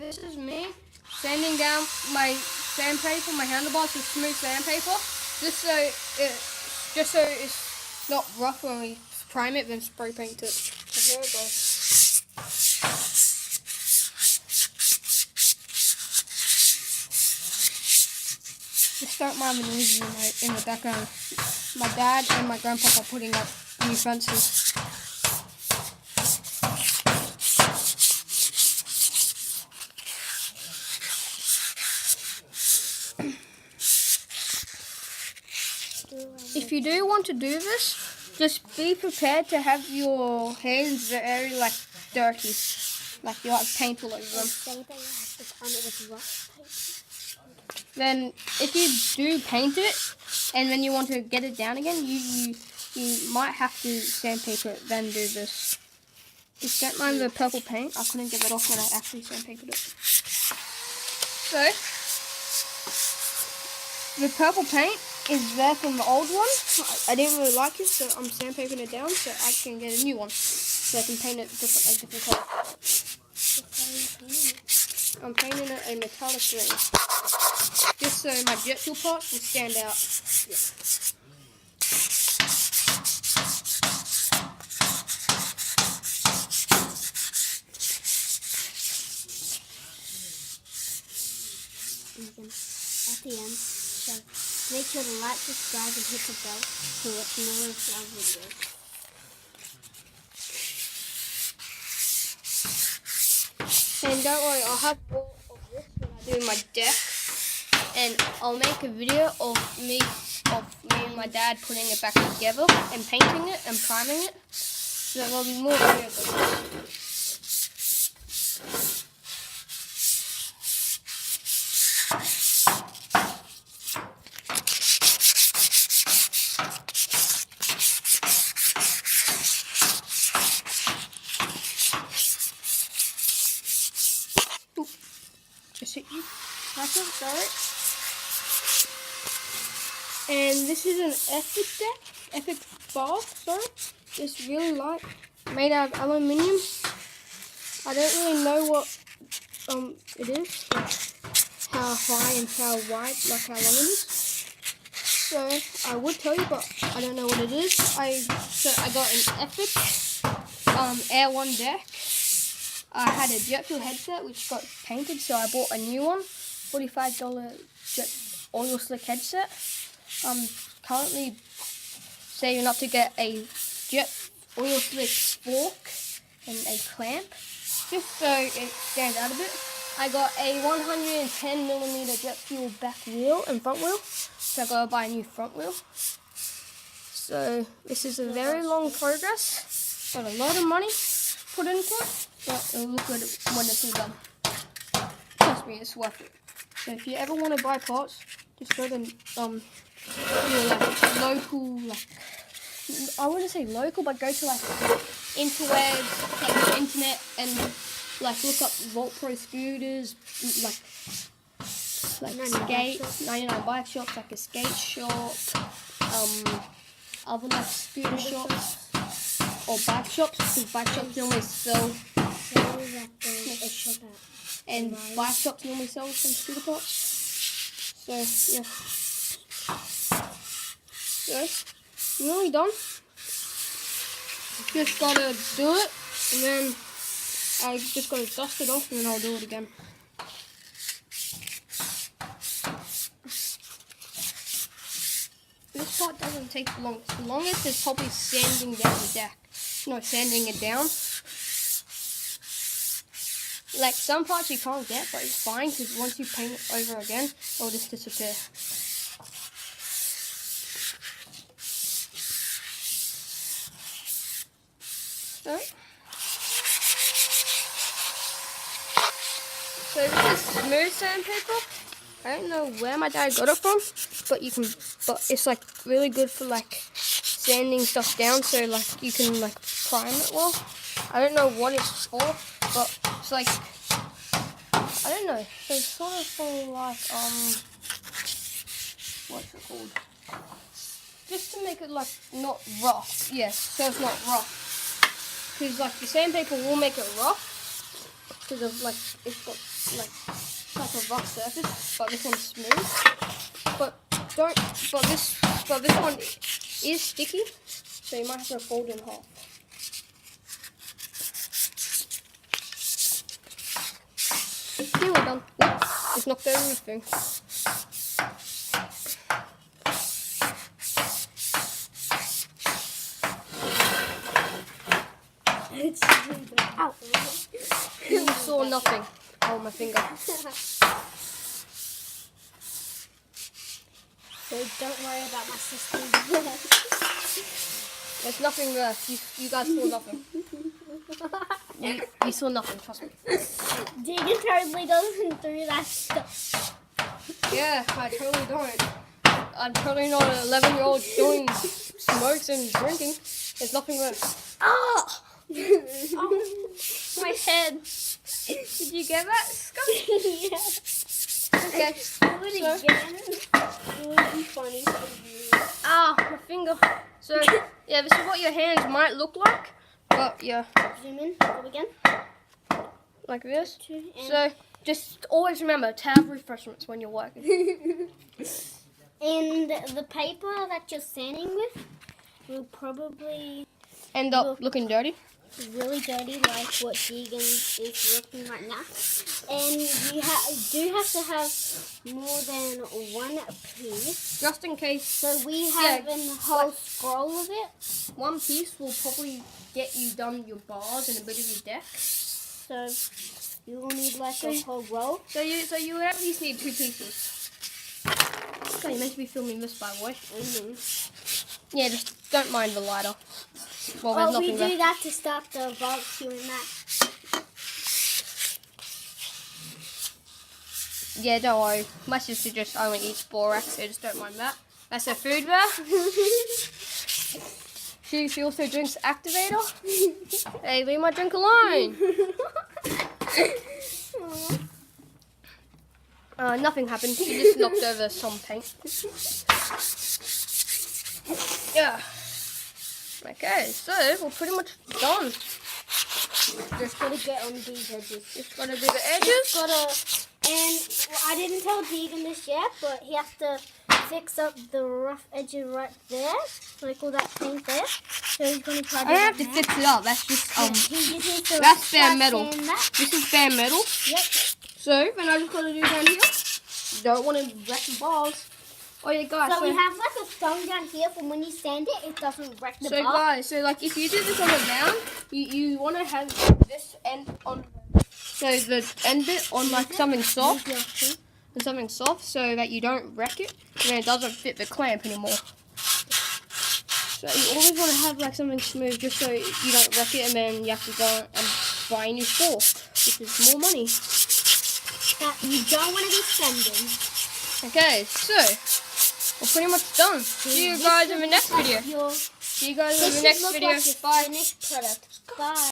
This is me sanding down my sandpaper, my handlebars with smooth sandpaper, just so it's not rough when we prime it, then spray paint it. So here it goes. Just don't mind the noises in the background. My dad and my grandpa are putting up new fences. If you do want to do this, just be prepared to have your hands very dirty, like you have paint all over them. Then if you do paint it and then you want to get it down again, you might have to sandpaper it, then do this. Just don't mind the purple paint. I couldn't get it off when I actually sandpapered it. So the purple paint is there from the old one. I didn't really like it, so I'm sandpapering it down so I can get a new one, so I can paint it different colour. I'm painting it a metallic green, just so my jet fuel parts will stand out. At the end, so make sure to like, subscribe, and hit the bell to watch more of our videos. And don't worry, I'll have more of this when I do my deck, and I'll make a video of me and my dad putting it back together and painting it and priming it. So there'll be more videos of this. Just hit you. That's it, sorry. And this is an Epic bar, sorry. It's really light, made out of aluminium. I don't really know what it is, like how high and how wide, like how long it is. So I would tell you, but I don't know what it is. I got an Epic Air 1 deck. I had a jet fuel headset which got painted, so I bought a new one, $45 jet oil slick headset. I'm currently saving up to get a jet oil slick fork and a clamp, just so it stands out a bit. I got a 110mm jet fuel back wheel and front wheel, so I gotta buy a new front wheel. So this is a very long progress, got a lot of money put into it, but it'll look good when it's all done. Trust me, it's worth it. So if you ever want to buy parts, just go to your local, I wouldn't say local, but go to interwebs, the internet, and look up Volt Pro scooters, skate, 99 bike shops, like a skate shop, other scooter shops. Or bike shops, because bike shops normally sell, and bike shops normally sell some scooter parts. So yeah, so I'm nearly done. Just gotta do it, and then I just gotta dust it off, and then I'll do it again. This part doesn't take the longest. The longest is probably sanding down the deck. No, sanding it down. Like some parts you can't get, but it's fine because once you paint it over again, it'll just disappear. So this is smooth sandpaper. I don't know where my dad got it from, but it's like really good for sanding stuff down, so you can prime it well. I don't know what it's for, but it's I don't know. So it's sort of for what's it called? Just to make it not rough. Yes, so it's not rough. Because the sandpaper will make it rough because of it's got like a rough surface, but this one's smooth. But this one is sticky, so you might have to fold it in half. Yeah, we're done. Whoops, just knocked over everything. Ow. You saw nothing. Oh, my finger. So don't worry about my sister's. There's nothing there. You guys saw nothing. You saw nothing, trust me. Deegan totally doesn't do that stuff. Yeah, I totally don't. I'm totally not an 11-year-old doing smokes and drinking. There's nothing there. Oh! Oh, my head. Did you get that, Scott? Yeah. Okay. Do it again. It would be funny for you. Ah, my finger. So, yeah, this is what your hands might look like. But, yeah, Zoom in. Go again. like this. Two, and So, just always remember to have refreshments when you're working. and the paper that you're sanding with will probably End up looking dirty. really dirty, like what Deegan is looking right now. And you do have to have more than one piece. Just in case. So we have Yeah, a whole scroll of it. One piece will probably get you done your bars and a bit of your deck. So you will need like a whole roll. So you would at least need 2 pieces. So you're meant to be filming this, by the way. Yeah, just don't mind the lighter. Well, there's Oh, we nothing do there. that to stop the barbecue and that. Yeah, don't worry. My sister just only eats borax, so just don't mind that. That's her food there. She also drinks Activator. Hey, leave my drink alone. Nothing happened. She just knocked over some paint. Yeah. Okay, so we're pretty much done. Just gotta get on these edges. Just gotta do the edges. And well, I didn't tell Deegan this yet, but he has to fix up the rough edges right there, like all that paint there. So he's gonna try to do I don't have that to now. fix it up. That's just He just needs to that's bare start metal. sanding that. This is bare metal. Yep. So then I just gotta do down here. Don't want to wreck the bars. Oh yeah, guys. So we have like a thumb down here for when you sand it doesn't wreck the So bar. guys, so like if you do this on the down, you want to have this end on, so the end bit on like something soft, and something soft, so that you don't wreck it, and then it doesn't fit the clamp anymore. So you always want to have like something smooth, just so you don't wreck it, and then you have to go and buy a new fork, which is more money. That you don't want to be sending. Okay, so we're pretty much done. See you guys in the next video. See you guys in the next video. Bye. Finished product. Bye.